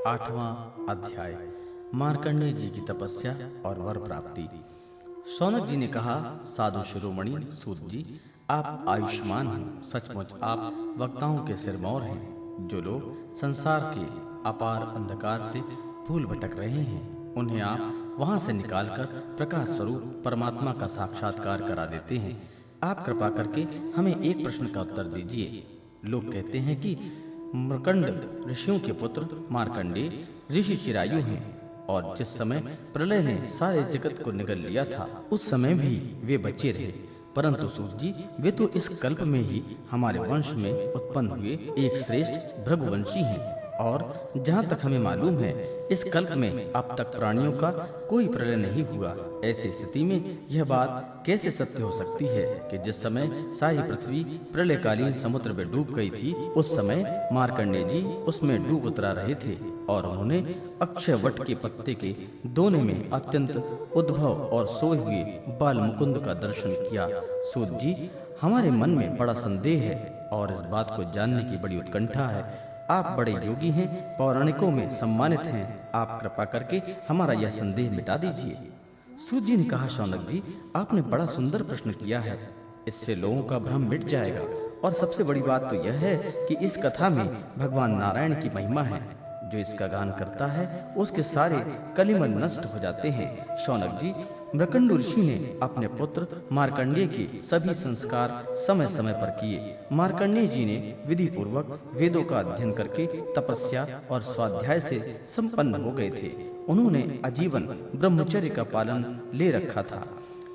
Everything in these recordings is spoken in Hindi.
8वां अध्याय मार्कंडेय जी की तपस्या और वर प्राप्ति। शौनक जी ने कहा, साधु शिरोमणि सूत जी, आप आयुष्मान हैं। सचमुच आप वक्ताओं के सिरमौर हैं। जो लोग संसार के अपार अंधकार से भूल भटक रहे हैं, उन्हें आप वहां से निकालकर प्रकाश स्वरूप परमात्मा का साक्षात्कार करा देते हैं। आप कृपा करके हमें एक प्रश्न का उत्तर दीजिए। लोग कहते हैं कि मृकंड ऋषियों के पुत्र मार्कंडेय ऋषि चिरायु हैं, और जिस समय प्रलय ने सारे जगत को निगल लिया था, उस समय भी वे बचे रहे। परंतु सूत जी, वे तो इस कल्प में ही हमारे वंश में उत्पन्न हुए एक श्रेष्ठ भृगुवंशी हैं, और जहाँ तक हमें मालूम है, इस कल्प में अब तक प्राणियों का कोई प्रलय नहीं हुआ। ऐसी स्थिति में यह बात कैसे सत्य हो सकती है कि जिस समय सारी पृथ्वी प्रलयकालीन समुद्र में डूब गई थी, उस समय मार्कंडेय जी उसमें डूब उतरा रहे थे, और उन्होंने अक्षय वट के पत्ते के दोने में अत्यंत उद्भव और सोए हुए बाल मुकुंद का दर्शन किया। सूत जी, हमारे मन में बड़ा संदेह है और इस बात को जानने की बड़ी उत्कंठा है। आप बड़े योगी हैं, पौराणिकों में सम्मानित हैं। आप कृपा करके हमारा यह संदेह मिटा दीजिए। सूत जी ने कहा, शौनक जी, आपने बड़ा सुंदर प्रश्न किया है। इससे लोगों का भ्रम मिट जाएगा, और सबसे बड़ी बात तो यह है कि इस कथा में भगवान नारायण की महिमा है। जो इसका गान करता है, उसके सारे कलिमल नष्ट हो जाते हैं। शौनक जी, मृकंड ऋषि ने अपने पुत्र मार्कंडेय के सभी संस्कार समय समय पर किए। मार्कंडेय जी ने विधि पूर्वक वेदों का अध्ययन करके तपस्या और स्वाध्याय से संपन्न हो गए थे। उन्होंने आजीवन ब्रह्मचर्य का पालन ले रखा था,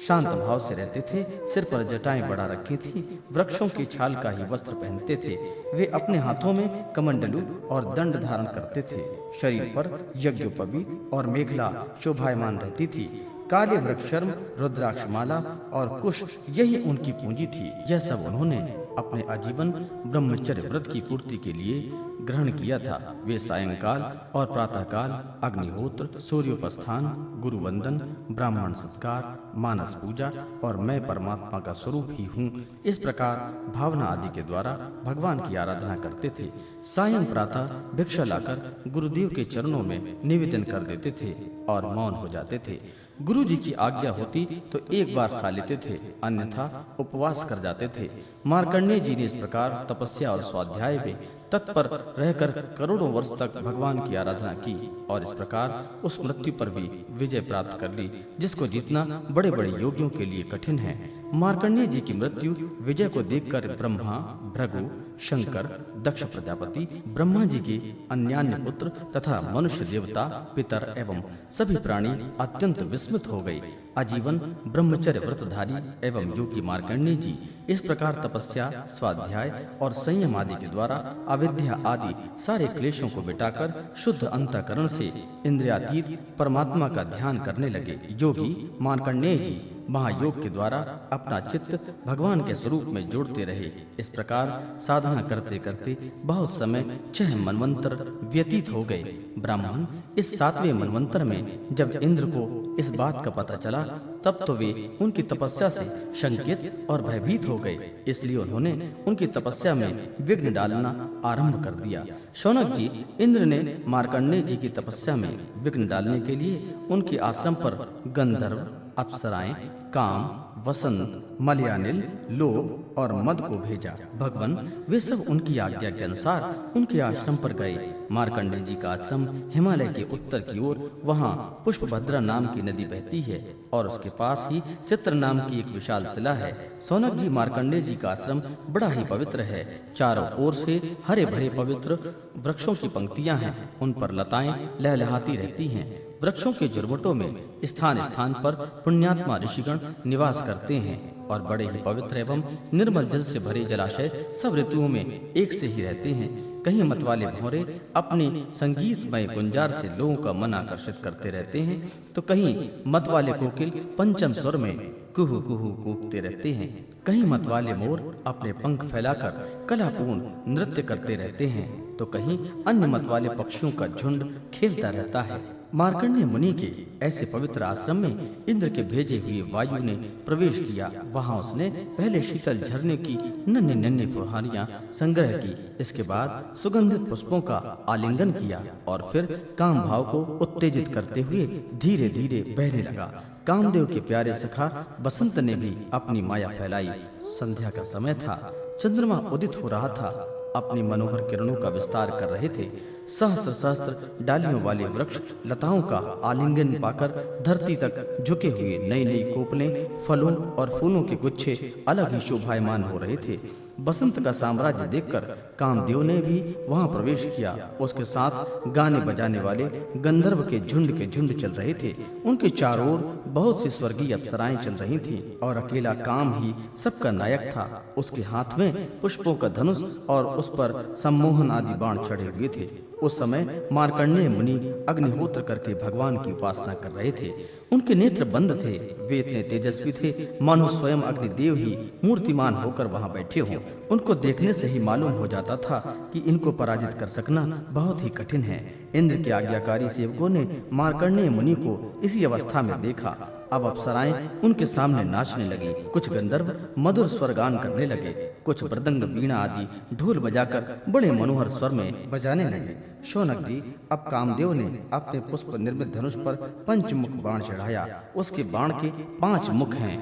शांत भाव से रहते थे, सिर पर जटाएं बढ़ा रखी थी, वृक्षों की छाल का ही वस्त्र पहनते थे। वे अपने हाथों में कमंडलू और दंड धारण करते थे। शरीर पर यज्ञोपवीत और मेखला शोभायमान रहती थी। काले वृक्षर्म, रुद्राक्षमाला और कुश, यही उनकी पूंजी थी। यह सब उन्होंने अपने आजीवन ब्रह्मचर्य व्रत की पूर्ति के लिए ग्रहण किया था। वे सायंकाल और प्रातःकाल अग्निहोत्र, सूर्योपस्थान, गुरु वंदन, ब्राह्मण सत्कार, मानस पूजा और मैं परमात्मा का स्वरूप ही हूँ, इस प्रकार भावना आदि के द्वारा भगवान की आराधना करते थे। सायं प्रातः भिक्षा लाकर गुरुदेव के चरणों में निवेदन कर देते थे और मौन हो जाते थे। गुरु जी की आज्ञा होती तो एक बार खा लेते थे, अन्यथा उपवास कर जाते थे। मार्कंडेय जी ने इस प्रकार तपस्या और स्वाध्याय में तत्पर रहकर करोड़ों वर्ष तक भगवान की आराधना की, और इस प्रकार उस मृत्यु पर भी विजय प्राप्त कर ली, जिसको जीतना बड़े बड़े योगियों के लिए कठिन है। मार्कंडेय जी की मृत्यु विजय को देखकर ब्रह्मा, भृगु, शंकर, दक्ष प्रजापति, ब्रह्मा जी के अन्यान्य पुत्र तथा मनुष्य देवता, पितर एवं सभी प्राणी अत्यंत विस्मित हो गए। आजीवन ब्रह्मचर्य व्रतधारी एवं योगी मार्कंडेय जी इस प्रकार तपस्या, स्वाध्याय और संयम आदि के द्वारा अविद्या आदि सारे क्लेशों को मिटाकर शुद्ध अंतःकरण से इंद्रियातीत परमात्मा का ध्यान करने लगे। योगी मार्कंडेय जी महायोग के द्वारा अपना चित्त भगवान के स्वरूप में जोड़ते रहे। इस प्रकार साधना करते करते बहुत समय 6 मनवंतर व्यतीत हो गए। ब्राह्मण इस 7वें मनवंतर में जब इंद्र को इस बात का पता चला, तब तो वे उनकी तपस्या से शंकित और भयभीत हो गए। इसलिए उन्होंने उनकी तपस्या में विघ्न डालना आरंभ कर दिया। शौनक जी, इंद्र ने मार्कंडेय जी की तपस्या में विघ्न डालने के लिए उनके आश्रम पर गंधर्व, अप्सराएं, काम, वसंत, मलयानिल, लोभ और मद को भेजा। भगवान वे सब उनकी आज्ञा के अनुसार उनके आश्रम पर गए। मार्कंडेय जी का आश्रम हिमालय के उत्तर की ओर, वहाँ पुष्पभद्रा नाम की नदी बहती है, और उसके पास ही चित्र नाम की एक विशाल शिला है। शौनक जी, मार्कंडेय जी का आश्रम बड़ा ही पवित्र है। चारों ओर से हरे भरे पवित्र वृक्षों की पंक्तियां हैं, उन पर लताएं लहलहाती रहती हैं। वृक्षों के झुरमुटों में स्थान स्थान पर पुण्यात्मा ऋषिगण निवास करते हैं, और बड़े ही पवित्र एवं निर्मल जल से भरे जलाशय सब ऋतुओं में एक से ही रहते हैं। कहीं मतवाले भौरे अपने संगीतमय गुंजार से लोगों का मन आकर्षित करते रहते हैं, तो कहीं मतवाले कोकिल पंचम स्वर में कुहू कुहू कूकते रहते हैं। कहीं मतवाले मोर अपने पंख फैलाकर कलापूर्ण नृत्य करते रहते हैं, तो कहीं अन्य मतवाले पक्षियों का झुंड खेलता रहता है। मार्कंडेय मुनि के ऐसे पवित्र आश्रम में इंद्र के भेजे हुए वायु ने प्रवेश किया। वहां उसने पहले शीतल झरने की नन्ही नन्ही फुहारियां संग्रह की। इसके बाद सुगंधित पुष्पों का आलिंगन किया और फिर काम भाव को उत्तेजित करते हुए धीरे धीरे बहने लगा। कामदेव के प्यारे सखा बसंत ने भी अपनी माया फैलाई। संध्या का समय था। चंद्रमा उदित हो रहा था। अपनी मनोहर किरणों का विस्तार कर रहे थे। सहस्त्र सहस्त्र डालियों वाले वृक्ष लताओं का आलिंगन पाकर धरती तक झुके हुए नई नई कोपलें, फलों और फूलों के गुच्छे अलग ही शोभायमान हो रहे थे। बसंत का साम्राज्य देखकर कामदेव ने भी वहां प्रवेश किया। उसके साथ गाने बजाने वाले गंधर्व के झुंड चल रहे थे। उनके चारों ओर बहुत सी स्वर्गीय अप्सराएं चल रही थीं और अकेला काम ही सबका नायक था। उसके हाथ में पुष्पों का धनुष और उस पर सम्मोहन आदि बाण चढ़े हुए थे। उस समय मार्कंडेय मुनि अग्निहोत्र करके भगवान की उपासना कर रहे थे। उनके नेत्र बंद थे। वे इतने तेजस्वी थे मानो स्वयं अग्निदेव ही मूर्तिमान होकर वहां बैठे हों। उनको देखने से ही मालूम हो जाता था कि इनको पराजित कर सकना बहुत ही कठिन है। इंद्र के आज्ञाकारी सेवकों ने मार्कंडेय मुनि को इसी अवस्था में देखा। अब अप्सराएं उनके सामने नाचने लगी। कुछ गंधर्व मधुर स्वर गान करने लगे। कुछ मृदंग, वीणा आदि ढोल बजाकर बड़े मनोहर स्वर में बजाने लगे। शौनक जी, अब कामदेव ने अपने पुष्प निर्मित धनुष पर पंचमुख बाण चढ़ाया। उसके बाण के 5 मुख हैं: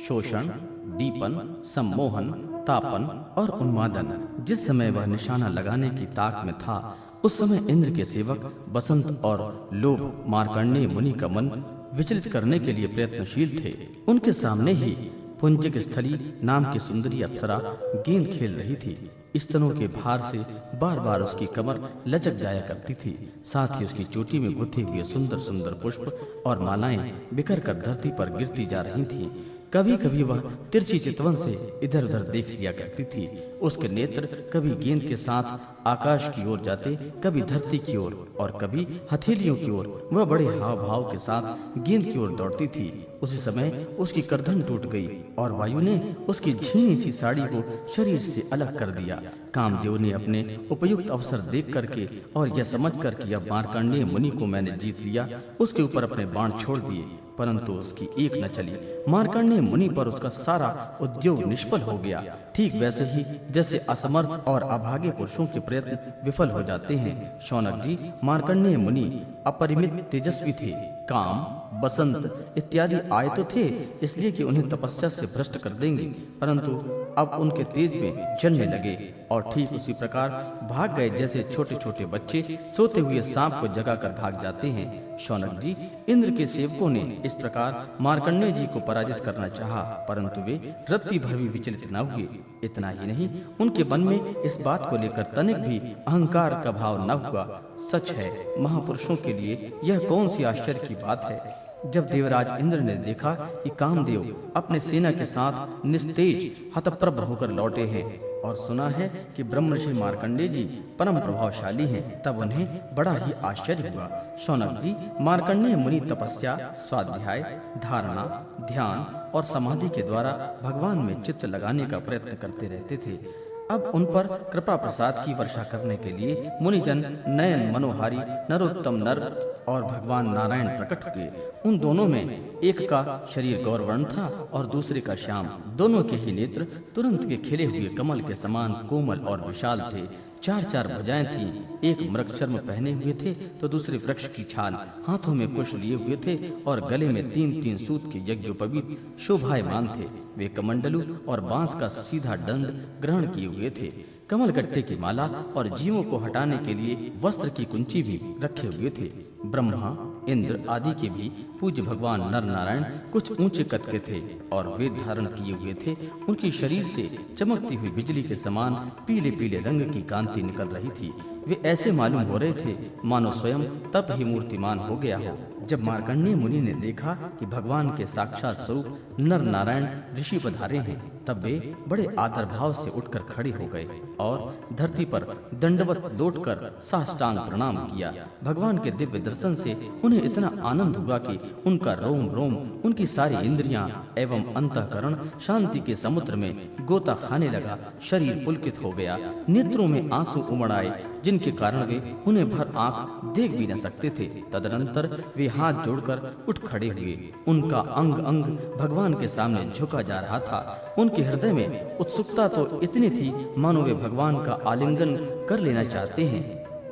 शोषण, दीपन, सम्मोहन, तापन और उन्मादन। जिस समय वह निशाना लगाने की ताक में था, उस समय इंद्र के सेवक बसंत और लोभ मार्कंडेय मुनि का मन विचलित करने के लिए प्रयत्नशील थे। उनके सामने ही पुंजिक स्थली नाम की सुंदरी अप्सरा गेंद खेल रही थी। स्तनों के भार से बार बार उसकी कमर लचक जाया करती थी। साथ ही उसकी चोटी में गुथे हुए सुंदर सुंदर पुष्प और मालाएं बिखर कर धरती पर गिरती जा रही थीं। कभी कभी वह तिरछी चितवन से इधर उधर देख लिया करती थी। उसके नेत्र कभी गेंद के साथ आकाश की ओर जाते, कभी धरती की ओर और कभी हथेलियों की ओर। वह बड़े हाव भाव के साथ गेंद की ओर दौड़ती थी। उसी समय उसकी गर्दन टूट गई और वायु ने उसकी झीनी सी साड़ी को शरीर से अलग कर दिया। कामदेव ने अपने उपयुक्त अवसर देख करके और यह समझकर कि अब मार्कंडेय मुनि को मैंने जीत लिया, उसके ऊपर अपने बाण छोड़ दिए, परंतु उसकी एक न चली। मार्कंडेय मुनि पर उसका सारा उद्योग निष्फल हो गया। ठीक वैसे ही जैसे असमर्थ और अभागे पुरुषों के प्रयत्न विफल हो जाते हैं। शौनक जी, मार्कंडेय मुनि अपरिमित तेजस्वी थे। काम, बसंत इत्यादि आए तो थे इसलिए कि उन्हें तपस्या से भ्रष्ट कर देंगे, परंतु अब उनके तेज में जलने लगे और ठीक उसी प्रकार भाग गए जैसे छोटे छोटे बच्चे सोते हुए सांप को जगाकर भाग जाते हैं। शौनक जी, इंद्र के सेवकों ने इस प्रकार मार्कंडेय जी को पराजित करना चाहा, परंतु वे रत्ती भर भी विचलित न हुए। इतना ही नहीं, उनके मन में इस बात को लेकर तनिक भी अहंकार का भाव न हुआ। सच है, महापुरुषों के लिए यह कौन सी आश्चर्य की बात है। जब देवराज इंद्र ने देखा कि कामदेव अपने सेना के साथ निस्तेज हतप्रभ होकर लौटे हैं और सुना है कि ब्रह्मर्षि मार्कंडेय जी परम प्रभावशाली हैं, तब उन्हें बड़ा ही आश्चर्य हुआ। शौनक जी, मार्कंडेय मुनि तपस्या, स्वाध्याय, धारणा, ध्यान और समाधि के द्वारा भगवान में चित्त लगाने का प्रयत्न करते रहते थे। अब उन पर कृपा प्रसाद की वर्षा करने के लिए मुनिजन नयन मनोहारी नरोत्तम नर और भगवान नारायण प्रकट हुए। उन दोनों में एक का शरीर गौरवर्ण था और दूसरे का श्याम। दोनों के ही नेत्र तुरंत के खिले हुए कमल के समान कोमल और विशाल थे। 4 भुजाएं थीं। एक मृगचर्म पहने हुए थे तो दूसरे वृक्ष की छाल। हाथों में कुश लिए हुए थे और गले में 3 सूत के यज्ञोपवीत शोभायमान थे। वे कमंडलू और बांस का सीधा दंड ग्रहण किए हुए थे। कमल गट्टे की माला और जीवों को हटाने के लिए वस्त्र की कुंची भी रखे हुए थे। ब्रह्मा, इंद्र आदि के भी पूज्य भगवान नर नारायण कुछ ऊंचे कद के थे और वेद धारण किए हुए थे। उनकी शरीर से चमकती हुई बिजली के समान पीले पीले रंग की कांति निकल रही थी। वे ऐसे मालूम हो रहे थे मानो स्वयं तप ही मूर्तिमान हो गया हो। जब मार्कंडेय मुनि ने देखा कि भगवान के साक्षात स्वरूप नर नारायण ऋषि पधारे हैं, तब वे बड़े आदर भाव से उठकर खड़े हो गए और धरती पर दंडवत लौटकर साष्टांग प्रणाम किया। भगवान के दिव्य दर्शन से उन्हें इतना आनंद हुआ कि उनका रोम रोम, उनकी सारी इंद्रियां एवं अंतःकरण शांति के समुद्र में गोता खाने लगा। शरीर पुलकित हो गया, नेत्रों में आंसू उमड़ आए, जिनके कारण वे उन्हें भर आंख देख भी न सकते थे। तदनंतर वे हाथ जोड़कर उठ खड़े हुए। उनका अंग अंग भगवान के सामने झुका जा रहा था। उनके हृदय में उत्सुकता तो इतनी थी मानो वे भगवान का आलिंगन कर लेना चाहते हैं।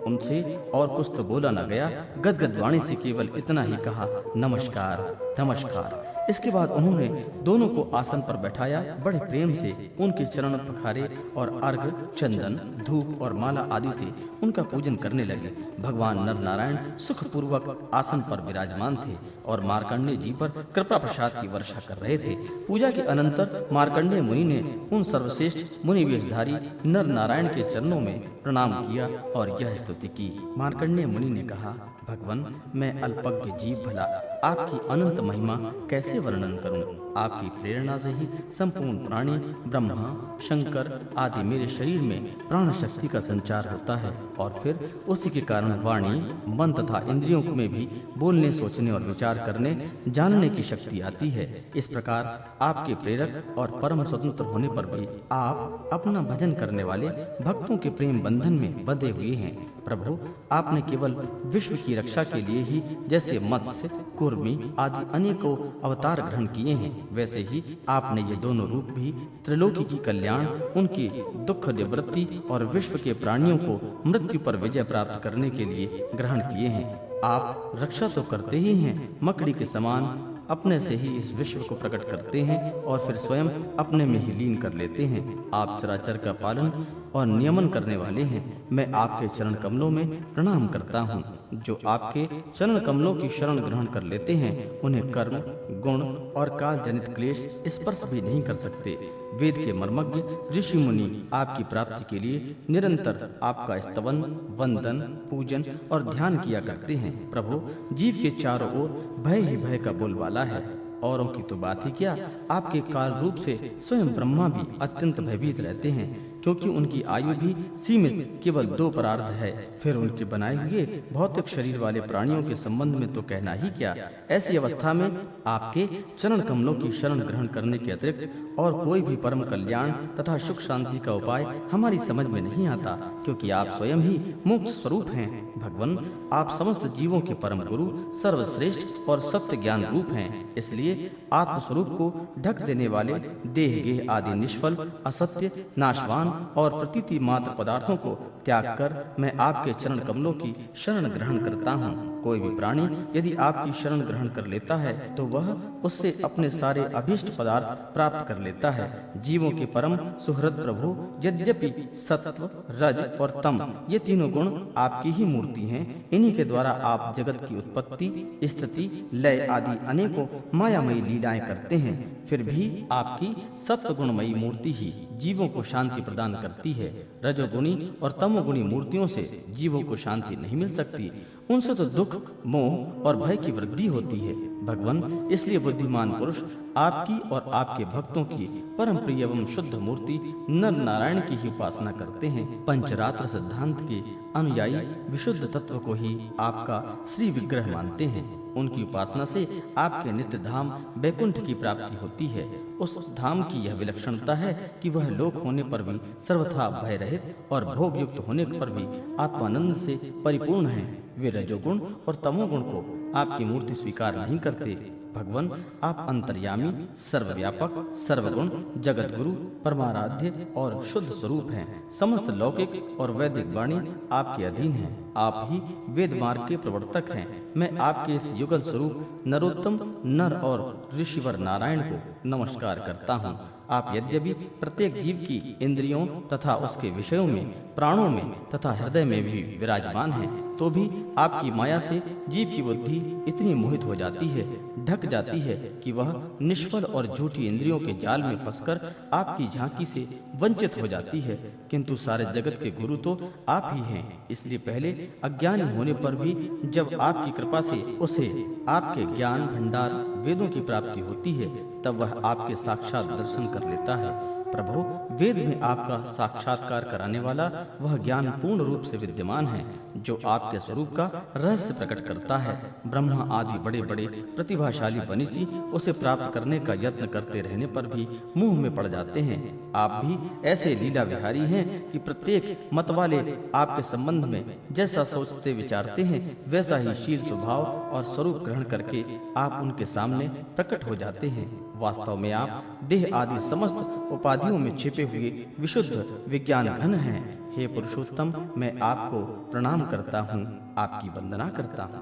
उनसे और कुछ तो बोला न गया। गदगद वाणी से केवल इतना ही कहा, नमस्कार नमस्कार। इसके बाद उन्होंने दोनों को आसन पर बैठाया। बड़े प्रेम से उनके चरण पखारे और अर्घ, चंदन, धूप और माला आदि से उनका पूजन करने लगे। भगवान नर नारायण सुखपूर्वक आसन पर विराजमान थे और मार्कंडेय जी पर कृपा प्रसाद की वर्षा कर रहे थे। पूजा के अनंतर मार्कंडेय मुनि ने उन सर्वश्रेष्ठ मुनि वेशधारी नर नारायण के चरणों में प्रणाम किया और यह स्तुति की। मार्कंडेय मुनि ने कहा, भगवान, मैं अल्पज्ञ जीव भला आपकी अनंत महिमा कैसे वर्णन करूं? आपकी प्रेरणा से ही संपूर्ण प्राणी, ब्रह्मा, शंकर आदि मेरे शरीर में प्राण शक्ति का संचार होता है और फिर उसी के कारण वाणी, मन तथा इंद्रियों में भी बोलने, सोचने और विचार करने, जानने की शक्ति आती है। इस प्रकार आपके प्रेरक और परम स्वतंत्र होने पर भी आप अपना भजन करने वाले भक्तों के प्रेम बंधन में बंधे हुए हैं। प्रभु, आपने केवल विश्व की रक्षा के लिए ही जैसे मत्स्य, कुर्मी आदि अनेकों अवतार ग्रहण किए हैं, वैसे ही आपने ये दोनों रूप भी त्रिलोकी की कल्याण, उनकी दुख निवृत्ति और विश्व के प्राणियों को मृत्यु पर विजय प्राप्त करने के लिए ग्रहण किए हैं। आप रक्षा तो करते ही हैं, मकड़ी के समान अपने से ही इस विश्व को प्रकट करते हैं और फिर स्वयं अपने में ही लीन कर लेते हैं। आप चराचर का पालन और नियमन करने वाले हैं। मैं आपके चरण कमलों में प्रणाम करता हूँ। जो आपके चरण कमलों की शरण ग्रहण कर लेते हैं, उन्हें कर्म, गुण और काल जनित क्लेश स्पर्श भी नहीं कर सकते। वेद के मर्मज्ञ ऋषि मुनि आपकी प्राप्ति के लिए निरंतर आपका स्तवन, वंदन, पूजन और ध्यान किया करते हैं। प्रभु, जीव के चारों ओर भय ही भय का बोलबाला है। औरों की तो बात ही क्या, आपके काल रूप से स्वयं ब्रह्मा भी अत्यंत भयभीत रहते हैं, क्योंकि उनकी आयु भी सीमित केवल 2 परार्ध है। फिर उनके बनाए हुए भौतिक शरीर वाले प्राणियों के संबंध में तो कहना ही क्या। ऐसी अवस्था में आपके चरण कमलों की शरण ग्रहण करने के अतिरिक्त और कोई भी परम कल्याण तथा सुख शांति का उपाय हमारी समझ में नहीं आता, क्योंकि आप स्वयं ही मोक्ष स्वरूप हैं। भगवान, आप समस्त जीवों के परम गुरु, सर्वश्रेष्ठ और सत्य ज्ञान रूप हैं। इसलिए आत्मस्वरूप को ढक देने वाले देह गेह आदि निष्फल, असत्य, नाशवान और प्रतीति मात्र पदार्थों को त्याग कर मैं आपके चरण कमलों की शरण ग्रहण करता हूँ। कोई भी प्राणी यदि आपकी शरण ग्रहण कर लेता है तो वह उससे अपने सारे अभीष्ट पदार्थ प्राप्त कर लेता है। जीवों के परम सुहृद प्रभु, यद्यपि सत्व, रज और तम ये तीनों गुण आपकी ही मूर्ति हैं, इन्हीं के द्वारा आप जगत की उत्पत्ति, स्थिति, लय आदि अनेकों मायामयी लीलाएं करते हैं। फिर भी आपकी सत्व गुणमयी मूर्ति ही जीवों को शांति प्रदान करती है। रजोगुणी और तमोगुणी मूर्तियों से जीवों को शांति नहीं मिल सकती। उनसे तो दुख, मोह और भय की वृद्धि होती है। भगवान, इसलिए बुद्धिमान पुरुष आपकी और आपके भक्तों की परम प्रिय एवं शुद्ध मूर्ति नर नारायण की ही उपासना करते हैं। पंचरात्र सिद्धांत के अनुयायी विशुद्ध तत्व को ही आपका श्री विग्रह मानते हैं। उनकी उपासना से आपके नित्य धाम वैकुंठ की प्राप्ति होती है। उस धाम की यह विलक्षणता है कि वह लोक होने पर भी सर्वथा भय रहित और भोग युक्त होने पर भी आत्मानंद से परिपूर्ण है। वे रजोगुण और तमोगुण को आपकी मूर्ति स्वीकार नहीं करते। भगवान, आप अंतर्यामी, सर्वव्यापक, सर्वगुण, जगत गुरु, परमाराध्य और शुद्ध स्वरूप हैं। समस्त लौकिक और वैदिक वाणी आपके अधीन हैं। आप ही वेद मार्ग के प्रवर्तक हैं। मैं आपके इस युगल स्वरूप नरोत्तम नर और ऋषिवर नारायण को नमस्कार करता हूँ। आप यद्यपि प्रत्येक जीव की इंद्रियों तथा उसके विषयों में, प्राणों में तथा हृदय में भी विराजमान हैं, तो भी आपकी माया से जीव की बुद्धि इतनी मोहित हो जाती है, ढक जाती है कि वह निष्फल और झूठी इंद्रियों के जाल में फंसकर आपकी झांकी से वंचित हो जाती है। किंतु सारे जगत के गुरु तो आप ही हैं। इसलिए पहले अज्ञानी होने पर भी जब आपकी कृपा से उसे आपके ज्ञान भंडार वेदों की प्राप्ति होती है, तब वह आपके साक्षात दर्शन कर लेता है। प्रभु, वेद में आपका साक्षात्कार कराने वाला वह ज्ञान पूर्ण रूप से विद्यमान है जो आपके स्वरूप का रहस्य प्रकट करता है। ब्रह्मा आदि बड़े बड़े प्रतिभाशाली मनीषी उसे प्राप्त करने का यत्न करते रहने पर भी मुंह में पड़ जाते हैं। आप भी ऐसे लीला विहारी हैं कि प्रत्येक मत वाले आपके संबंध में जैसा सोचते विचारते हैं वैसा ही शील स्वभाव और स्वरूप ग्रहण करके आप उनके सामने प्रकट हो जाते हैं। वास्तव में आप देह आदि समस्त उपाधियों में छिपे हुए विशुद्ध विज्ञान घन हैं। हे पुरुषोत्तम, मैं आपको प्रणाम करता हूँ, आपकी वंदना करता हूँ।